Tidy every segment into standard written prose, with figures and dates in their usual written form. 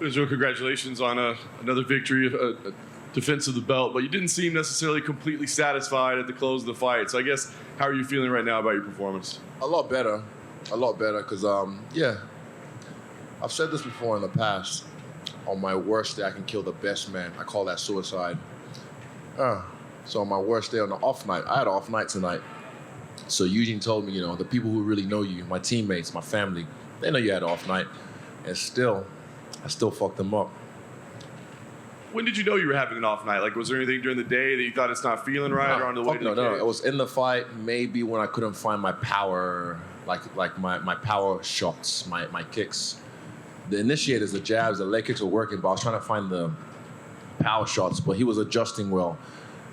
Israel, congratulations on another victory, a defense of the belt, but you didn't seem necessarily completely satisfied at the close of the fight. So I guess, how are you feeling right now about your performance? A lot better, because, I've said this before in the past. On my worst day, I can kill the best man. I call that suicide. So on my worst day, on the off night, I had an off night tonight. So Eugene told me, the people who really know you, my teammates, my family, they know you had an off night. And I still fucked them up. When did you know you were having an off night? Like, was there anything during the day that you thought it's not feeling right or on the way to the No. It was in the fight, maybe when I couldn't find my power, like my power shots, my kicks. The initiators, the jabs, the leg kicks were working, but I was trying to find the power shots, but he was adjusting well.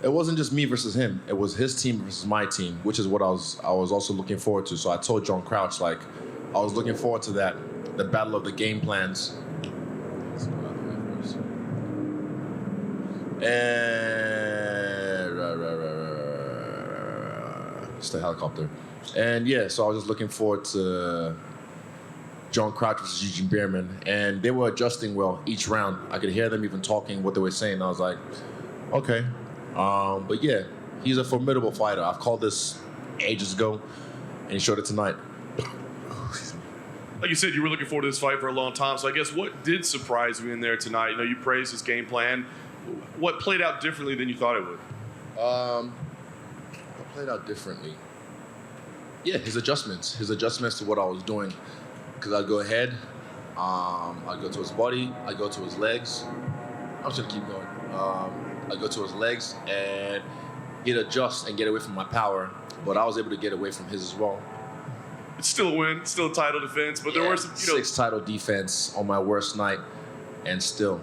It wasn't just me versus him. It was his team versus my team, which is what I was also looking forward to. So I told John Crouch, I was looking forward to that, the battle of the game plans. And it's the helicopter. And so I was just looking forward to John Crouch versus Eugene Behrman, and they were adjusting well each round. I could hear them even talking what they were saying. I was like, okay. But he's a formidable fighter. I've called this ages ago, and he showed it tonight. Like you said, you were looking forward to this fight for a long time. So I guess what did surprise you in there tonight? You praised his game plan. What played out differently than you thought it would? What played out differently? His adjustments to what I was doing. Because I'd go ahead, I'd go to his body, I'd go to his legs. I'm just gonna keep going. I'd go to his legs, and he'd adjust and get away from my power, but I was able to get away from his as well. It's still a win, still a title defense, but there were some, 6 title defense on my worst night, and still.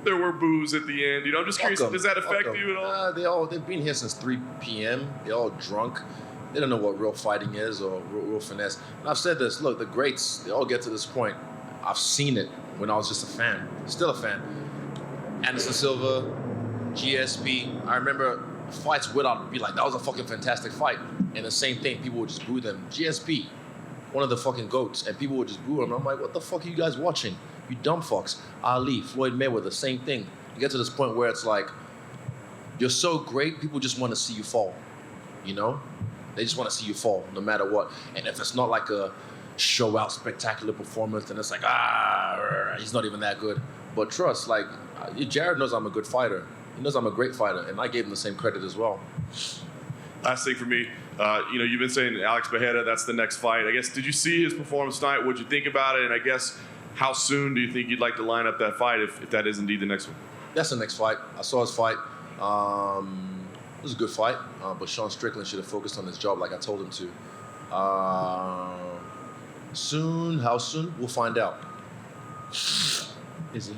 There were boos at the end. I'm just curious, does that affect you at all? They've been here since 3 p.m. They're all drunk. They don't know what real fighting is or real finesse. And I've said this, look, the greats, they all get to this point. I've seen it when I was just a fan, still a fan. Anderson Silva, GSP. I remember fights where I'd be like, that was a fucking fantastic fight. And the same thing, people would just boo them. GSP, one of the fucking GOATs, and people would just boo him. I'm like, what the fuck are you guys watching? You dumb fucks. Ali, Floyd Mayweather, same thing. You get to this point where it's like, you're so great, people just want to see you fall, They just want to see you fall, no matter what. And if it's not like a show-out spectacular performance, then it's like, he's not even that good. But trust, Jared knows I'm a good fighter. He knows I'm a great fighter, and I gave him the same credit as well. Last thing for me, you've been saying Alex Pereira, that's the next fight. I guess, did you see his performance tonight? What'd you think about it? And I guess, how soon do you think you'd like to line up that fight if that is indeed the next one? That's the next fight. I saw his fight. It was a good fight, but Sean Strickland should have focused on his job like I told him to. Soon, how soon? We'll find out. Is he?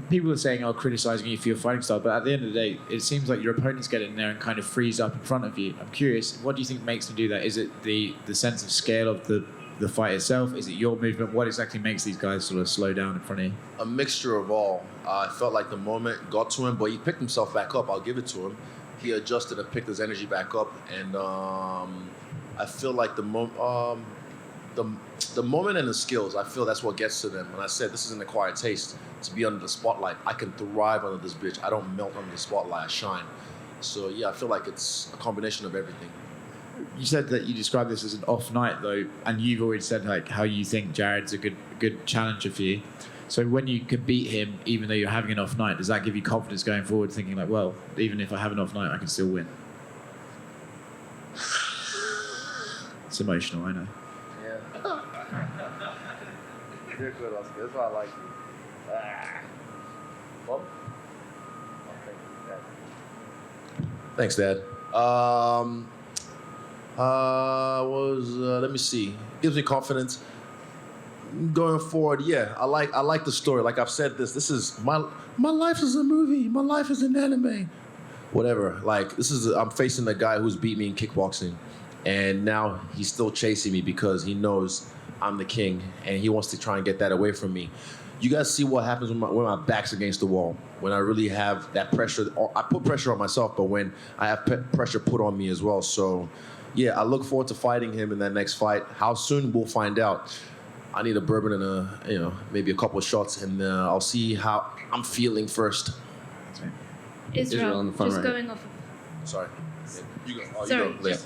People are saying, criticizing you for your fighting style, but at the end of the day, it seems like your opponents get in there and kind of freeze up in front of you. I'm curious, what do you think makes them do that? Is it the sense of scale of the fight itself? Is it your movement? What exactly makes these guys sort of slow down in front of you? A mixture of all. I felt like the moment got to him, but he picked himself back up. I'll give it to him. He adjusted and picked his energy back up, and I feel like the moment and the skills, I feel that's what gets to them. And I said, this is an acquired taste to be under the spotlight. I can thrive under this bitch. I don't melt under the spotlight. I shine. So I feel like it's a combination of everything. You said that you described this as an off night, though, and you've already said how you think Jared's a good challenger for you. So when you can beat him, even though you're having an off night, does that give you confidence going forward, thinking even if I have an off night, I can still win? It's emotional, I know. Yeah. You're good, Oscar. That's why I like you. Well, thanks, Dad. Let me see. Gives me confidence. Going forward, I like the story. Like I've said this is my life is a movie. My life is an anime. Whatever. I'm facing a guy who's beat me in kickboxing, and now he's still chasing me because he knows I'm the king, and he wants to try and get that away from me. You guys see what happens when my back's against the wall, when I really have that pressure. I put pressure on myself, but when I have pressure put on me as well. So, I look forward to fighting him in that next fight. How soon, we'll find out. I need a bourbon and maybe a couple of shots, and I'll see how I'm feeling first. Israel on the phone just right going off of Sorry. You go. Oh, Sorry, you go. Leah.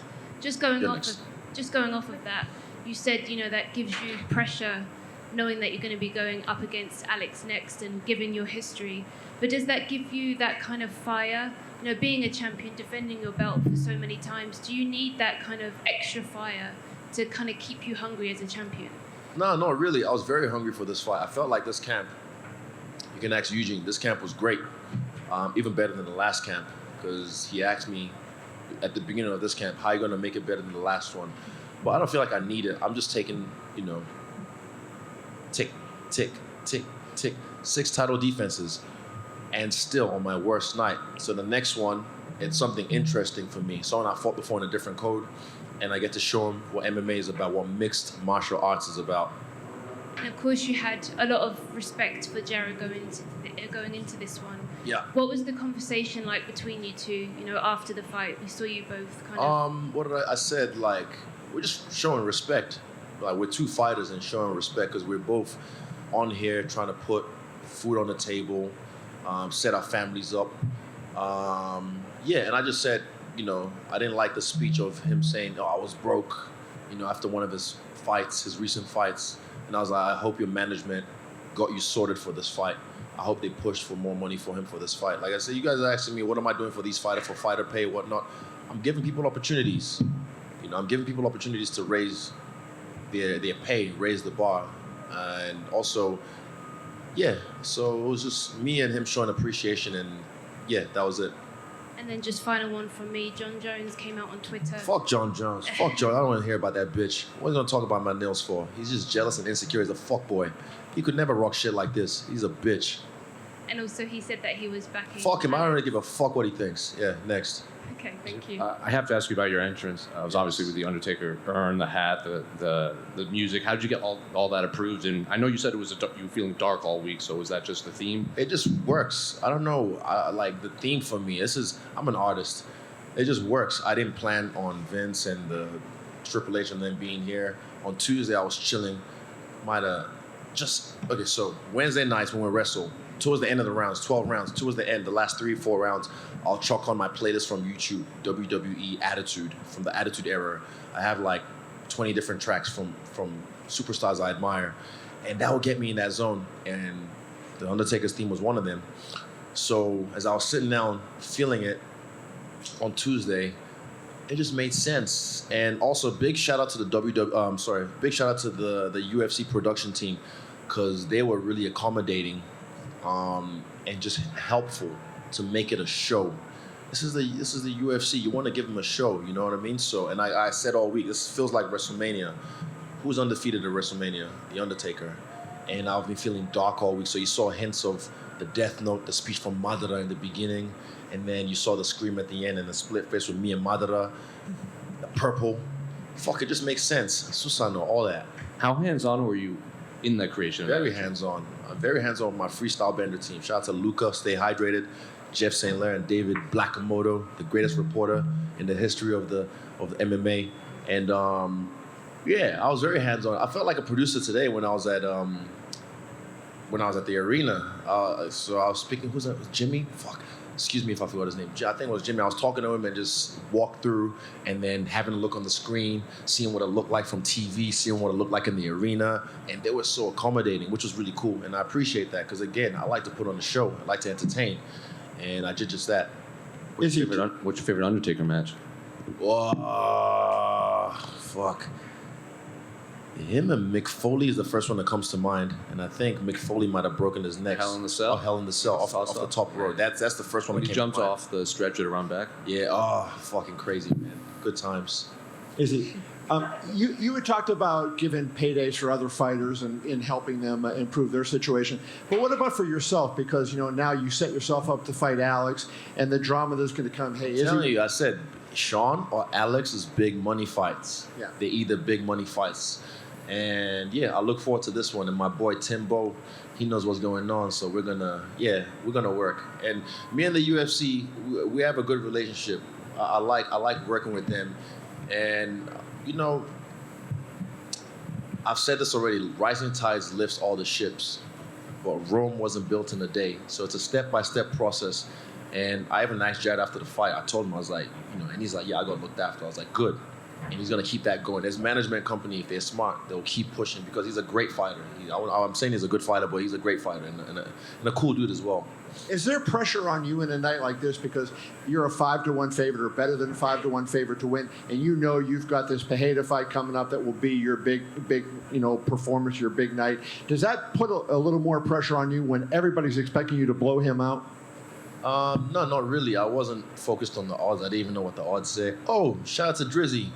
just going You're off next. just going off of that, you said that gives you pressure, knowing that you're going to be going up against Alex next and given your history. But does that give you that kind of fire? Being a champion, defending your belt for so many times, do you need that kind of extra fire to kind of keep you hungry as a champion? No, really. I was very hungry for this fight. I felt like this camp, you can ask Eugene, this camp was great. Even better than the last camp, because he asked me at the beginning of this camp, how are you going to make it better than the last one? But I don't feel like I need it. I'm just taking, tick, tick, tick, tick, 6 title defenses, and still on my worst night. So the next one, it's something interesting for me. Someone I fought before in a different code, and I get to show him what MMA is about, what mixed martial arts is about. And of course, you had a lot of respect for Jared going into this one. Yeah. What was the conversation like between you two? After the fight, we saw you both kind of. What did I said? Like, we're just showing respect. Like, we're 2 fighters and showing respect because we're both on here trying to put food on the table, set our families up. And I just said, I didn't like the speech of him saying, "Oh, I was broke," after one of his fights, his recent fights. And I was like, I hope your management got you sorted for this fight. I hope they pushed for more money for him for this fight. Like I said, you guys are asking me, what am I doing for these fighters, for fighter pay, whatnot? I'm giving people opportunities. I'm giving people opportunities to raise their pay, raise the bar. And also, so it was just me and him showing appreciation, and that was it. And then just final one from me. John Jones came out on Twitter. Fuck John Jones. Fuck John. I don't want to hear about that bitch. What are you going to talk about my nails for? He's just jealous and insecure as a fuckboy. He could never rock shit like this. He's a bitch. And also he said that he was backing. Fuck him. I don't really give a fuck what he thinks. Yeah, next. Okay, thank you. I have to ask you about your entrance. It was obviously with the Undertaker urn, the hat, the music. How did you get all that approved? And I know you said it was you were feeling dark all week. So was that just the theme? It just works. I don't know. Like the theme for me. I'm an artist. It just works. I didn't plan on Vince and the Triple H and them being here. On Tuesday, I was chilling. So Wednesday nights when we wrestle, towards the end of the rounds, 12 rounds, towards the end, the last 3-4 rounds, I'll chalk on my playlist from YouTube, WWE Attitude, from the Attitude Era. I have like 20 different tracks from superstars I admire. And that will get me in that zone. And the Undertaker's theme was one of them. So as I was sitting down, feeling it on Tuesday, it just made sense. And also, big shout out to the UFC production team, because they were really accommodating and just helpful to make it a show. This is the UFC. You want to give them a show, you know what I mean? So, and I said all week, this feels like WrestleMania. Who's undefeated at WrestleMania? The Undertaker. And I've been feeling dark all week. So you saw hints of the Death Note, the speech from Madara in the beginning, and then you saw the scream at the end and the split face with me and Madara, the purple. Fuck, it just makes sense. Susano, all that. How hands-on were you in the creation of Very that? hands-on. I'm very hands-on with my freestyle bender team. Shout out to Luca, Stay Hydrated, Jeff St. Lair, and David Blackamoto, the greatest reporter in the history of the MMA. And I was very hands-on. I felt like a producer today when I was at the arena. So I was speaking. Who's that? Jimmy? Fuck. Excuse me if I forgot his name. I think it was Jimmy. I was talking to him and just walked through, and then having a look on the screen, seeing what it looked like from TV, seeing what it looked like in the arena, and they were so accommodating, which was really cool. And I appreciate that because, again, I like to put on a show. I like to entertain, and I did just that. What's your favorite Undertaker match? Fuck. Him and Mick Foley is the first one that comes to mind, and I think Mick Foley might have broken his neck. Hell in the Cell? Oh, Hell in the Cell, off the top row. That's the first one When that he came jumped to mind. off the stretcher to run back? Yeah, fucking crazy, man. Good times. Is it? You had talked about giving paydays for other fighters and helping them improve their situation. But what about for yourself? Because now you set yourself up to fight Alex, and the drama that's going to come. Hey, I'm telling you, I said Sean or Alex is big money fights. Yeah. They're either big money fights. And I look forward to this one. And my boy Timbo, he knows what's going on. So we're gonna work. And me and the UFC, we have a good relationship. I like working with them. And I've said this already. Rising tides lifts all the ships, but Rome wasn't built in a day. So it's a step-by-step process. And I even asked Jared after the fight. I told him, I was like, and he's like, yeah, I got looked after. I was like, good. And he's gonna keep that going. His management company, if they're smart, they'll keep pushing because he's a great fighter. I'm saying he's a good fighter, but he's a great fighter and a cool dude as well. Is there pressure on you in a night like this because you're a 5-1 favorite or better than 5-1 favorite to win, and you've got this Pereira fight coming up that will be your big performance, your big night? Does that put a little more pressure on you when everybody's expecting you to blow him out? No, not really. I wasn't focused on the odds. I didn't even know what the odds say. Oh, shout out to Drizzy.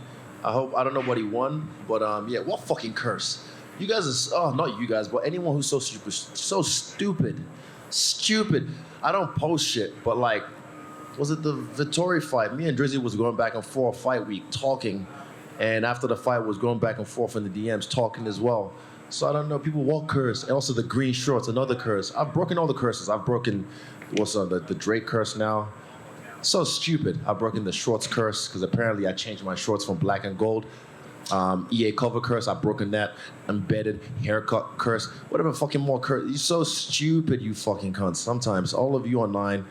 I don't know what he won, but yeah, what fucking curse. You guys not you guys, but anyone who's so stupid. I don't post shit, but like, was it the Vittori fight? Me and Drizzy was going back and forth fight week talking, and after the fight was going back and forth in the DMs talking as well. So I don't know, people walk curse, and also the green shorts, another curse. I've broken all the curses. I've broken, the Drake curse now. So stupid. I've broken the shorts curse, because apparently I changed my shorts from black and gold. EA cover curse, I've broken that. Embedded haircut curse, whatever fucking more curse. You're so stupid, you fucking cunts. Sometimes, all of you online,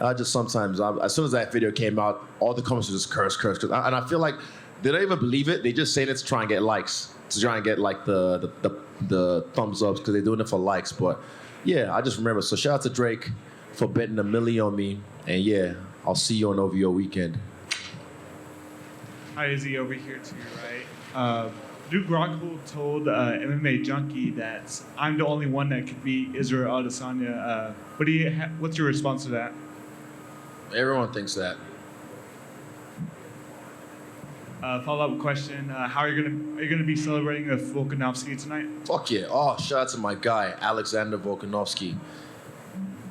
as soon as that video came out, all the comments were just curse. And I feel like they don't even believe it. They just saying it to try and get likes, to try and get like the thumbs ups, because they're doing it for likes. But yeah, I just remember. So shout out to Drake for betting $1 million on me, and yeah, I'll see you on OVO weekend. Hi, Izzy over here to your right. Duke Rockhold told MMA Junkie that I'm the only one that could beat Israel Adesanya. What's your response to that? Everyone thinks that. Follow-up question: are you gonna be celebrating with Volkanovski tonight? Fuck yeah! Oh, shout out to my guy Alexander Volkanovski.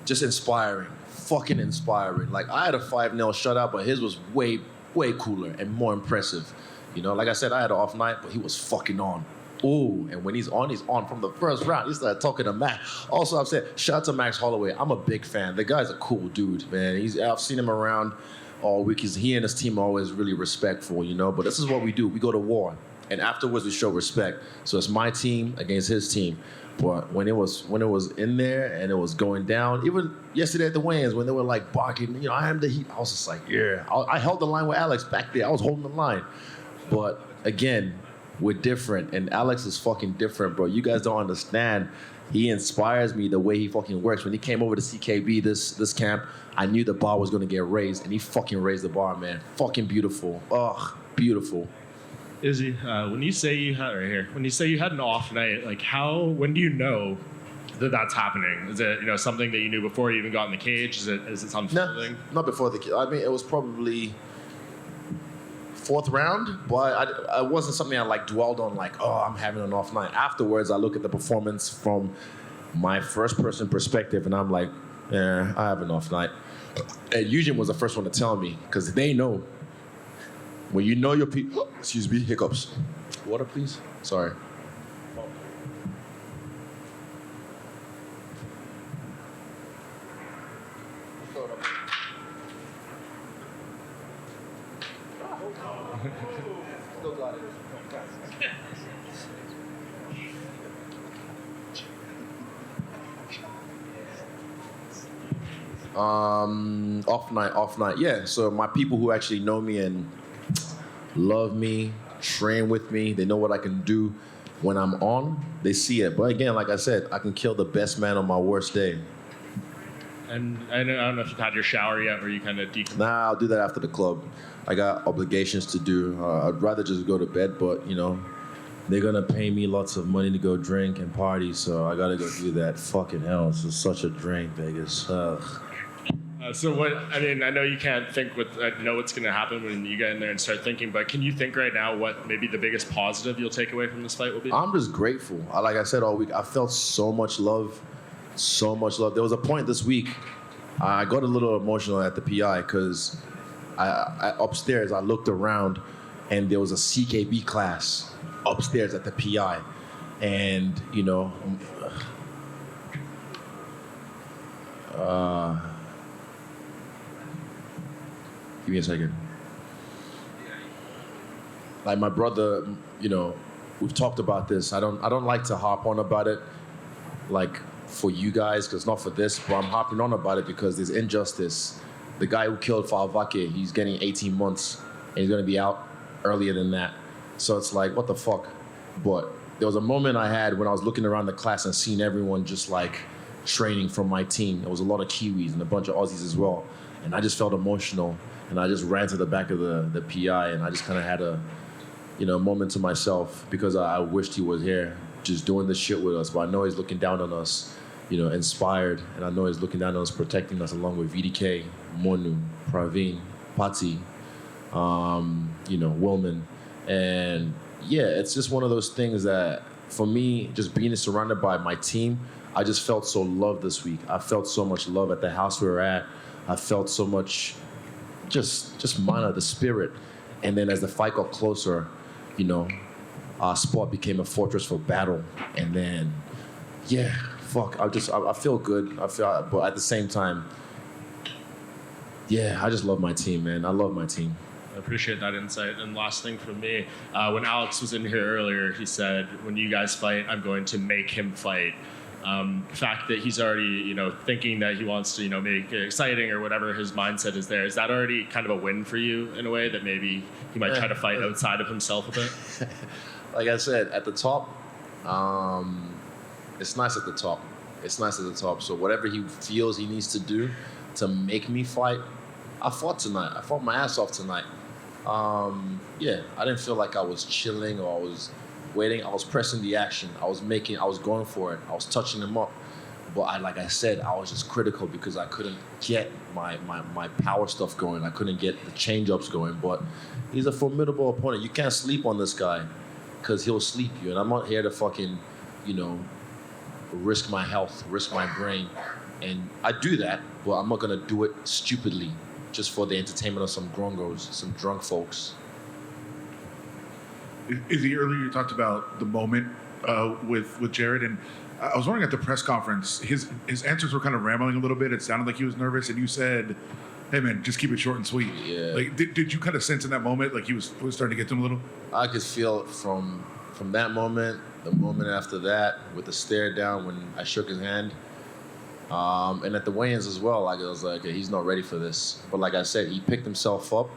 Just inspiring, fucking inspiring. Like I had a 5-0 shutout, but his was way cooler and more impressive. Like I said, I had an off night, but he was fucking on. Ooh, and when he's on from the first round. He started talking to Max. Also, I've said, shout out to Max Holloway. I'm a big fan. The guy's a cool dude, man. I've seen him around all week. He and his team are always really respectful, But this is what we do. We go to war, and afterwards we show respect. So it's my team against his team. But when it was in there and it was going down, even yesterday at the weigh-ins when they were like barking, I am the Heat. I was just like, yeah. I held the line with Alex back there. I was holding the line. But again, we're different, and Alex is fucking different, bro. You guys don't understand. He inspires me the way he fucking works. When he came over to CKB this camp, I knew the bar was gonna get raised, and he fucking raised the bar, man. Fucking beautiful. Ugh, beautiful. Izzy, when you say you had an off night, like when do you know that that's happening? Is it something that you knew before you even got in the cage? Is it unfolding? No, not before the cage. I mean, it was probably 4th round, but it wasn't something I dwelled on I'm having an off night. Afterwards, I look at the performance from my first person perspective, and I'm like, yeah, I have an off night. And Eugene was the first one to tell me, because they know. When you know your people, excuse me, hiccups. Water, please. Sorry. Off night. Yeah, so my people who actually know me and love me, train with me, they know what I can do when I'm on, they see it. But again, like I said, I can kill the best man on my worst day. And I don't know if you've had your shower yet, or you kind of decompress. Nah, I'll do that after the club. I got obligations to do. I'd rather just go to bed, but they're gonna pay me lots of money to go drink and party, so I gotta go do that. Fucking hell, it's just such a drink, Vegas. Ugh. I know you can't know what's going to happen when you get in there and start thinking, but can you think right now what maybe the biggest positive you'll take away from this fight will be? I'm just grateful. Like I said all week, I felt so much love. There was a point this week, I got a little emotional at the PI because I upstairs, I looked around and there was a CKB class upstairs at the PI. And, give me a second. Like my brother, we've talked about this. I don't like to harp on about it, like for you guys, because not for this, but I'm harping on about it because there's injustice. The guy who killed Falvake, he's getting 18 months, and he's going to be out earlier than that. So it's like, what the fuck? But there was a moment I had when I was looking around the class and seeing everyone just like training from my team. There was a lot of Kiwis and a bunch of Aussies as well. And I just felt emotional. And I just ran to the back of the PI, and I just kind of had a, moment to myself because I wished he was here just doing this shit with us. But I know he's looking down on us, inspired. And I know he's looking down on us, protecting us along with VDK, Monu, Praveen, Pati, Wilman. And yeah, it's just one of those things that for me, just being surrounded by my team, I just felt so loved this week. I felt so much love at the house we were at. I felt so much just mana, the spirit. And then as the fight got closer, our sport became a fortress for battle. And then, yeah, fuck, I feel good. But at the same time, yeah, I just love my team, man. I love my team. I appreciate that insight. And last thing from me, when Alex was in here earlier, he said, when you guys fight, I'm going to make him fight. The fact that he's already, thinking that he wants to, make it exciting or whatever his mindset is there, is that already kind of a win for you in a way that maybe he might try to fight outside of himself a bit? Like I said, at the top, it's nice at the top. It's nice at the top. So whatever he feels he needs to do to make me fight, I fought tonight. I fought my ass off tonight. Yeah, I didn't feel like I was chilling or I was waiting. I was pressing the action. I was going for it. I was touching him up. But like I said, I was just critical because I couldn't get my power stuff going. I couldn't get the change-ups going. But he's a formidable opponent. You can't sleep on this guy because he'll sleep you. And I'm not here to fucking, risk my health, risk my brain. And I do that, but I'm not going to do it stupidly just for the entertainment of some grongos, some drunk folks. Izzy, earlier you talked about the moment with Jared, and I was wondering at the press conference, his answers were kind of rambling a little bit. It sounded like he was nervous, and you said, "Hey man, just keep it short and sweet." Yeah. Like, did you kind of sense in that moment like he was starting to get to him a little? I could feel it from that moment, the moment after that, with the stare down when I shook his hand, and at the weigh-ins as well. Like I was like, okay, he's not ready for this. But like I said, he picked himself up.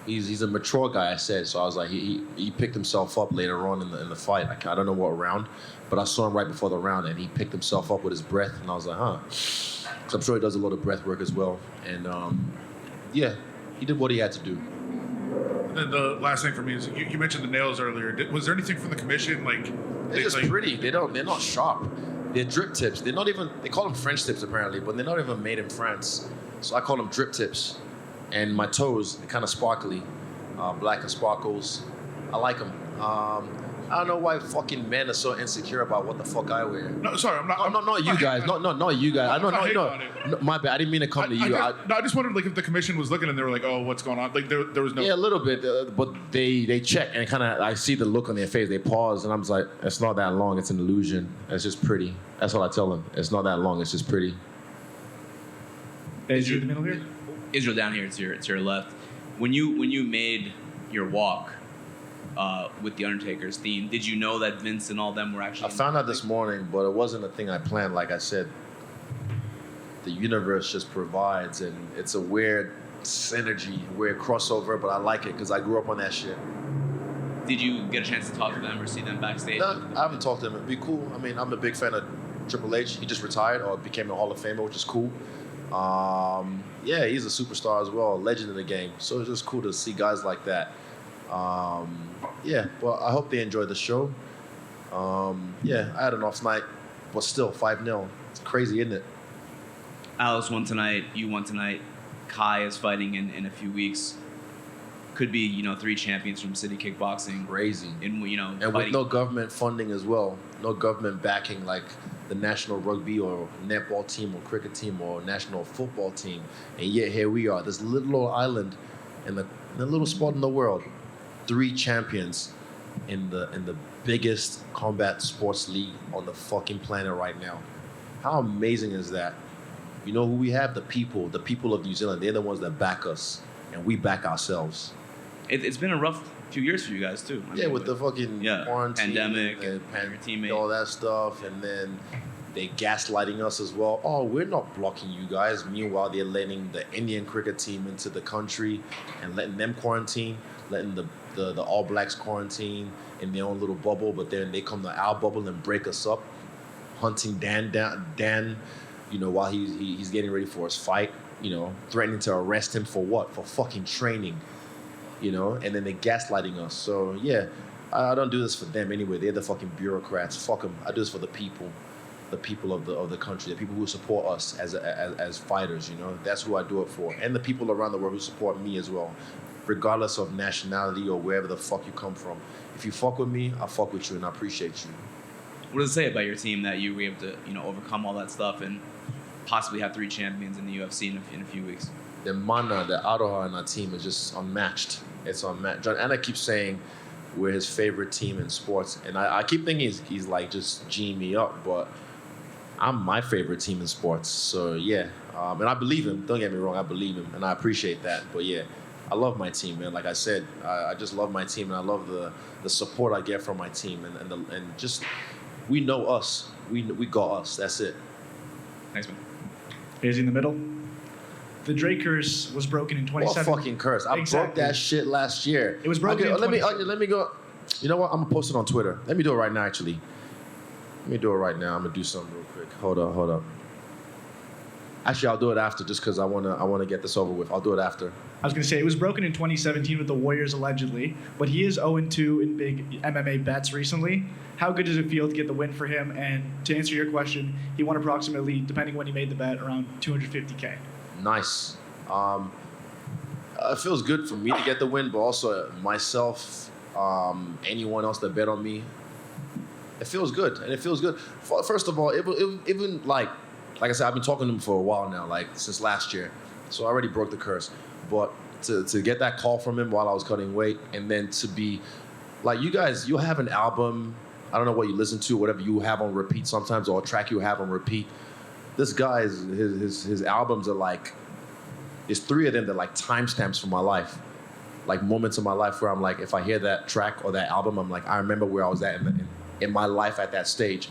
He's a mature guy, I said. So I was like, he picked himself up later on in the fight. I don't know what round, but I saw him right before the round, and he picked himself up with his breath, and I was like, huh. So I'm sure he does a lot of breath work as well. And yeah, he did what he had to do. And then the last thing for me is you mentioned the nails earlier. Was there anything from the commission They're just pretty. They're not sharp. They're drip tips. They're not even. They call them French tips apparently, but they're not even made in France. So I call them drip tips. And my toes, they're kind of sparkly, black and sparkles. I like them. I don't know why fucking men are so insecure about what the fuck I wear. No, sorry, I'm not. Not you guys. Not you guys. No, my bad. I didn't mean to come to you. I just wondered if the commission was looking and they were like, "Oh, what's going on?" Like there was no. Yeah, a little bit, but they check and kind of I see the look on their face. They pause and I'm just like, "It's not that long. It's an illusion. It's just pretty." That's what I tell them. It's not that long. It's just pretty. Is you in the middle here? Israel down here to your left. When you made your walk with the Undertaker's theme, did you know that Vince and all them were actually? I found out this morning, but it wasn't a thing I planned. Like I said, the universe just provides, and it's a weird synergy, weird crossover. But I like it because I grew up on that shit. Did you get a chance to talk to them or see them backstage? No, I haven't talked to them. It'd be cool. I mean, I'm a big fan of Triple H. He just retired or became a Hall of Famer, which is cool. Yeah, he's a superstar as well, a legend in the game. So it's just cool to see guys like that. Yeah, well, I hope they enjoyed the show. Yeah, I had an off night, but still 5-0. It's crazy, isn't it? Alex won tonight. You won tonight. Kai is fighting in a few weeks. Could be 3 champions from City Kickboxing. Crazy. And and with no government funding as well, no government backing like the national rugby or netball team or cricket team or national football team, and yet here we are, this little old island in the little spot in the world, 3 champions in the biggest combat sports league on the fucking planet right now. How amazing is that? You know who we have? The people of New Zealand. They're the ones that back us, and we back ourselves. It's been a rough few years for you guys too. I Yeah, mean, with the fucking quarantine, pandemic, and your teammate. all that stuff, and then they gaslighting us as well. Oh, we're not blocking you guys. Meanwhile, they're letting the Indian cricket team into the country and letting them quarantine, letting the All Blacks quarantine in their own little bubble. But then they come to our bubble and break us up, hunting Dan, you know, while he's getting ready for his fight. You know, threatening to arrest him for what? For fucking training. You know, and then they're gaslighting us. So yeah, I don't do this for them anyway. They're the fucking bureaucrats. Fuck them. I do this for the people of the country, the people who support us as fighters. You know, that's who I do it for, and the people around the world who support me as well, regardless of nationality or wherever the fuck you come from. If you fuck with me, I fuck with you, and I appreciate you. What does it say about your team that you were able to, overcome all that stuff and possibly have 3 champions in the UFC in a few weeks? The mana, the aroha in our team is just unmatched. It's unmatched. John Anna keeps saying we're his favorite team in sports, and I keep thinking he's like just G'ing me up, but I'm my favorite team in sports. So yeah, and I believe him. Don't get me wrong, I believe him, and I appreciate that. But yeah, I love my team, man. Like I said, I just love my team, and I love the support I get from my team, and just we know us. We got us. That's it. Thanks, man. Is he in the middle? The Drake curse was broken in What 2017. fucking curse! I broke that shit last year. It was broken in let me 2017. go. You know what? I'm gonna post it on Twitter. Let me do it right now. Actually, let me do it right now. I'm gonna do something real quick. Hold up. Actually, I'll do it after, just because I wanna get this over with. I'll do it after. I was going to say, it was broken in 2017 with the Warriors, allegedly, but he is 0-2 in big MMA bets recently. How good does it feel to get the win for him? And to answer your question, he won approximately, depending when he made the bet, around $250K. Nice. It feels good for me to get the win, but also myself, anyone else that bet on me, it feels good. And it feels good. First of all, even like I said, I've been talking to him for a while now, like since last year. So I already broke the curse. But to get that call from him while I was cutting weight, and then to be like, you guys, you'll have an album, I don't know what you listen to, whatever you have on repeat sometimes, or a track you have on repeat. This guy, his albums are like, there's 3 of them that are like timestamps for my life. Like moments in my life where I'm like, if I hear that track or that album, I'm like, I remember where I was at in my life at that stage.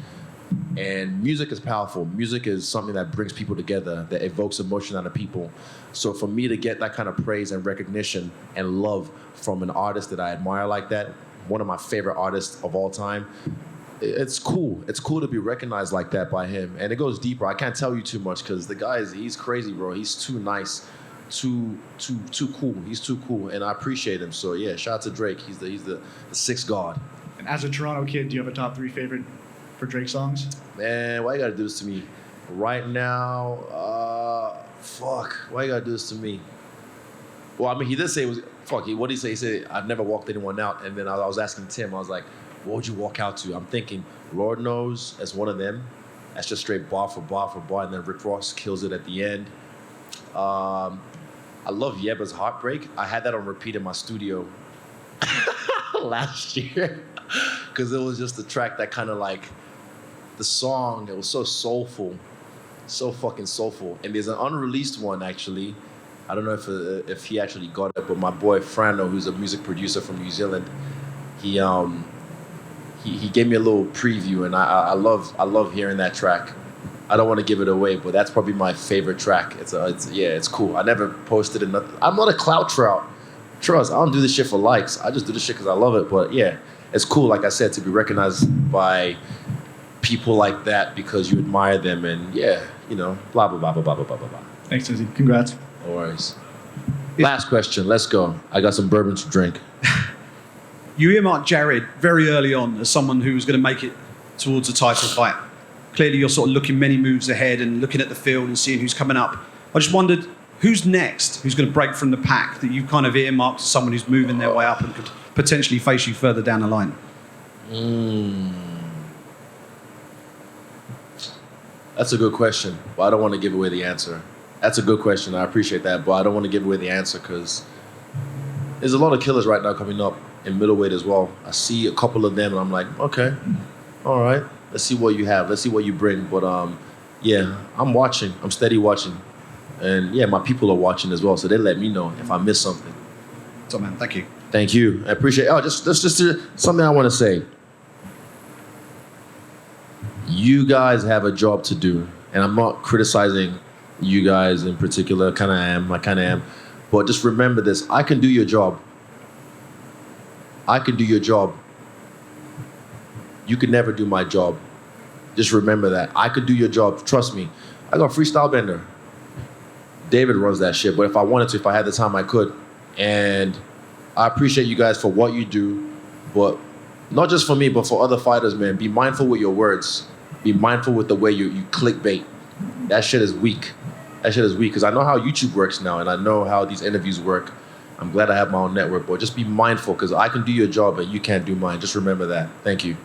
And music is powerful. Music is something that brings people together, that evokes emotion out of people. So for me to get that kind of praise and recognition and love from an artist that I admire like that, one of my favorite artists of all time, it's cool. It's cool to be recognized like that by him. And it goes deeper. I can't tell you too much because the guy he's crazy, bro. He's too nice, too cool. He's too cool, and I appreciate him. So yeah, shout out to Drake. He's the sixth god. And as a Toronto kid, do you have a top 3 favorite for Drake songs? Man, why you gotta do this to me? Right now, why you gotta do this to me? Well, I mean, he did say it was, what did he say? He said, I've never walked anyone out. And then I was asking Tim, I was like, what would you walk out to? I'm thinking, Lord knows, as one of them. That's just straight bar for bar for bar. And then Rick Ross kills it at the end. I love Yeba's Heartbreak. I had that on repeat in my studio last year. Because it was just a track that kind of like, the song, it was so soulful. So fucking soulful. And there's an unreleased one, actually. I don't know if he actually got it, but my boy Frano, who's a music producer from New Zealand, he gave me a little preview, and I love hearing that track. I don't want to give it away, but that's probably my favorite track. It's cool. I never posted it. I'm not a clout trout. Trust, I don't do this shit for likes. I just do this shit because I love it. But yeah, it's cool, like I said, to be recognized by people like that because you admire them, and yeah, blah blah blah blah blah blah blah blah. Thanks, Izzy. Congrats. No worries. Last question. Let's go. I got some bourbon to drink. You earmarked Jared very early on as someone who was going to make it towards a title fight. Clearly, you're sort of looking many moves ahead and looking at the field and seeing who's coming up. I just wondered, who's next? Who's going to break from the pack that you've kind of earmarked as someone who's moving their way up and could potentially face you further down the line? That's a good question, but I don't want to give away the answer. That's a good question. I appreciate that, but I don't want to give away the answer because there's a lot of killers right now coming up in middleweight as well. I see a couple of them, and I'm like, okay, all right. Let's see what you have. Let's see what you bring. But yeah, I'm watching. I'm steady watching, and yeah, my people are watching as well, so they let me know if I miss something. Top man, thank you. Thank you. I appreciate. Oh, just something I want to say. You guys have a job to do, and I'm not criticizing you guys in particular. I kind of am, but just remember this: I can do your job. I can do your job. You could never do my job. Just remember that. I could do your job. Trust me. I got freestyle bender. David runs that shit, but if I wanted to, if I had the time, I could. And I appreciate you guys for what you do, but not just for me, but for other fighters, man. Be mindful with your words. Be mindful with the way you clickbait. That shit is weak. That shit is weak, because I know how YouTube works now, and I know how these interviews work. I'm glad I have my own network, but just be mindful, because I can do your job, but you can't do mine. Just remember that. Thank you.